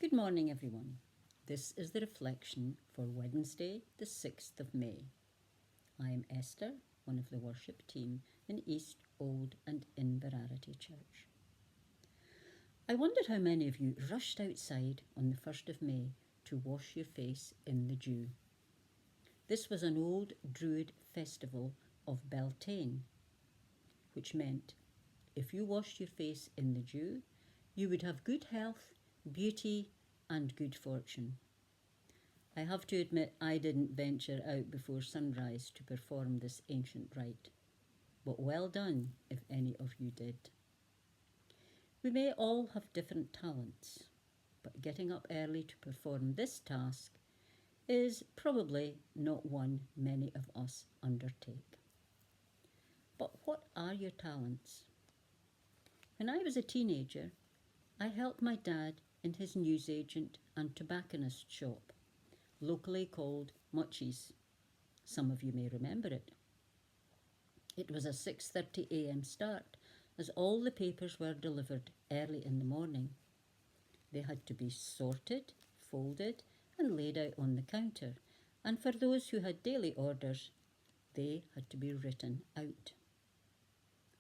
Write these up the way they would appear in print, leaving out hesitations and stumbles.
Good morning, everyone. This is the reflection for Wednesday, the 6th of May. I am Esther, one of the worship team in East, Old and Inverarity Church. I wondered how many of you rushed outside on the 1st of May to wash your face in the dew. This was an old Druid festival of Beltane, which meant if you washed your face in the dew, you would have good health, beauty and good fortune. I have to admit I didn't venture out before sunrise to perform this ancient rite, but well done if any of you did. We may all have different talents, but getting up early to perform this task is probably not one many of us undertake. But what are your talents? When I was a teenager, I helped my dad in his newsagent and tobacconist shop, locally called Muchies. Some of you may remember it. It was a 6:30 a.m. start, as all the papers were delivered early in the morning. They had to be sorted, folded and laid out on the counter, and for those who had daily orders, they had to be written out.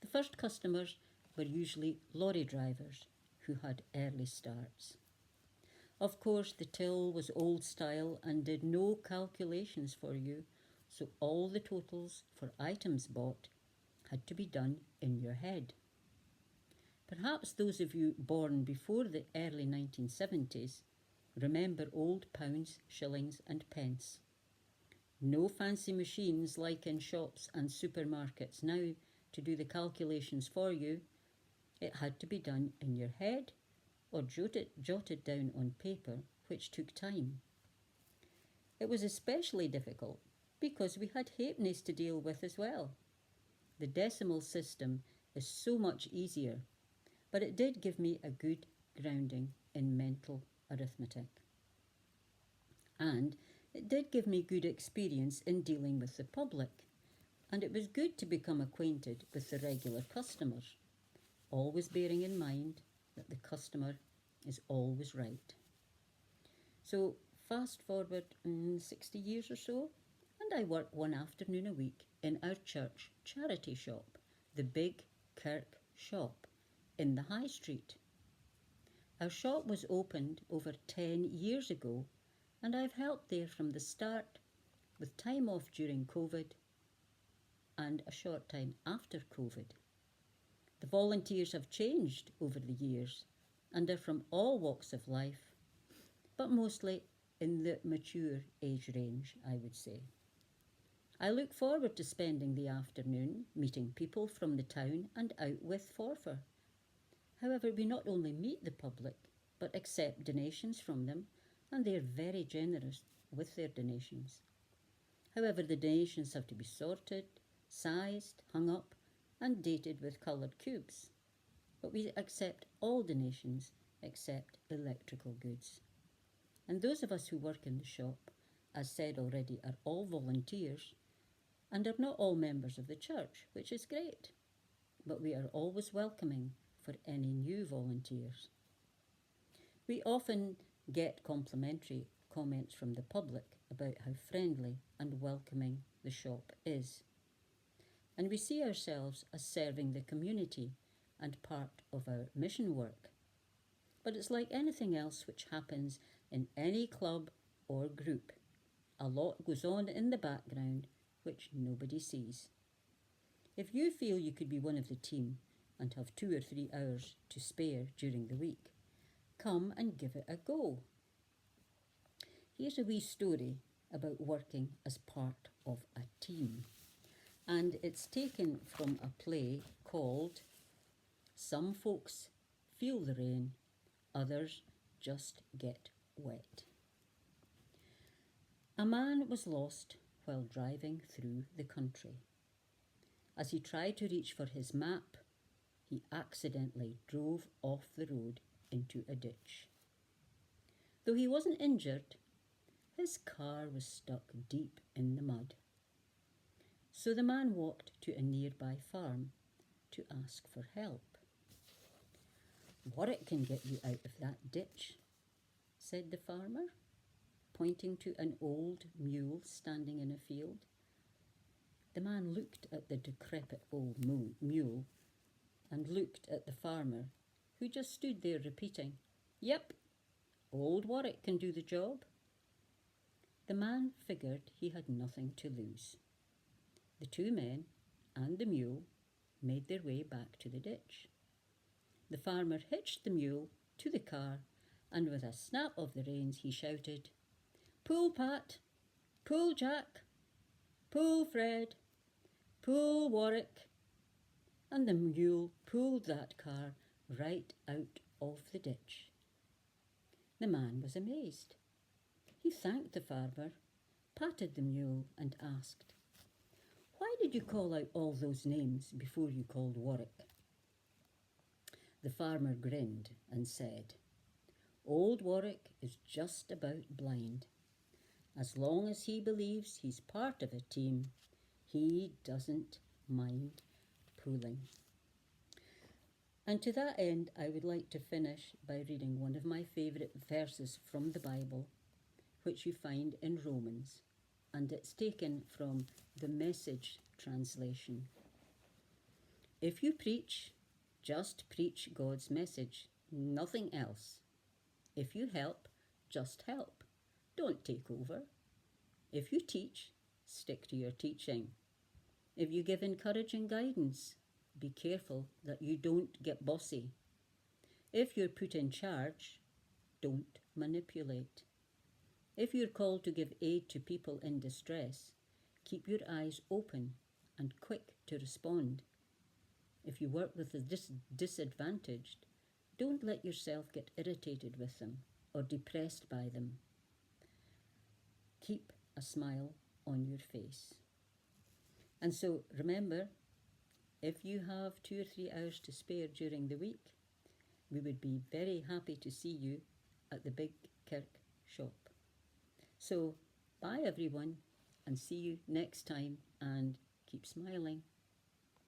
The first customers were usually lorry drivers who had early starts. Of course, the till was old style and did no calculations for you, so all the totals for items bought had to be done in your head. Perhaps those of you born before the early 1970s remember old pounds, shillings and pence. No fancy machines like in shops and supermarkets now to do the calculations for you. It had to be done in your head or jotted down on paper, which took time. It was especially difficult because we had halfpennies to deal with as well. The decimal system is so much easier, but it did give me a good grounding in mental arithmetic. And it did give me good experience in dealing with the public, and it was good to become acquainted with the regular customers, always bearing in mind that the customer is always right. So fast forward 60 years or so, and I work one afternoon a week in our church charity shop, the Big Kirk Shop in the High Street. Our shop was opened over 10 years ago, and I've helped there from the start, with time off during COVID and a short time after COVID. The volunteers have changed over the years and are from all walks of life, but mostly in the mature age range, I would say. I look forward to spending the afternoon meeting people from the town and out with Forfar. However, we not only meet the public, but accept donations from them, and they are very generous with their donations. However, the donations have to be sorted, sized, hung up, and dated with coloured cubes. But we accept all donations except electrical goods. And those of us who work in the shop, as said already, are all volunteers and are not all members of the church, which is great. But we are always welcoming for any new volunteers. We often get complimentary comments from the public about how friendly and welcoming the shop is. And we see ourselves as serving the community and part of our mission work. But it's like anything else which happens in any club or group. A lot goes on in the background which nobody sees. If you feel you could be one of the team and have 2 or 3 hours to spare during the week, come and give it a go. Here's a wee story about working as part of a team. And it's taken from a play called Some Folks Feel the Rain, Others Just Get Wet. A man was lost while driving through the country. As he tried to reach for his map, he accidentally drove off the road into a ditch. Though he wasn't injured, his car was stuck deep in the mud. So the man walked to a nearby farm to ask for help. "Warwick can get you out of that ditch," said the farmer, pointing to an old mule standing in a field. The man looked at the decrepit old mule and looked at the farmer, who just stood there repeating, "Yep, old Warwick can do the job." The man figured he had nothing to lose. The two men and the mule made their way back to the ditch. The farmer hitched the mule to the car, and with a snap of the reins he shouted, "Pull, Pat! Pull, Jack! Pull, Fred! Pull, Warwick!" And the mule pulled that car right out of the ditch. The man was amazed. He thanked the farmer, patted the mule, and asked, "Why did you call out all those names before you called Warwick?" The farmer grinned and said, "Old Warwick is just about blind. As long as he believes he's part of a team, he doesn't mind pulling." And to that end, I would like to finish by reading one of my favourite verses from the Bible, which you find in Romans, and it's taken from the Message translation. "If you preach, just preach God's message, nothing else. If you help, just help. Don't take over. If you teach, stick to your teaching. If you give encouraging guidance, be careful that you don't get bossy. If you're put in charge, don't manipulate. If you're called to give aid to people in distress, keep your eyes open and quick to respond. If you work with the disadvantaged, don't let yourself get irritated with them or depressed by them. Keep a smile on your face." And so remember, if you have 2 or 3 hours to spare during the week, we would be very happy to see you at the Big Kirk shop. So bye everyone, and see you next time, and keep smiling.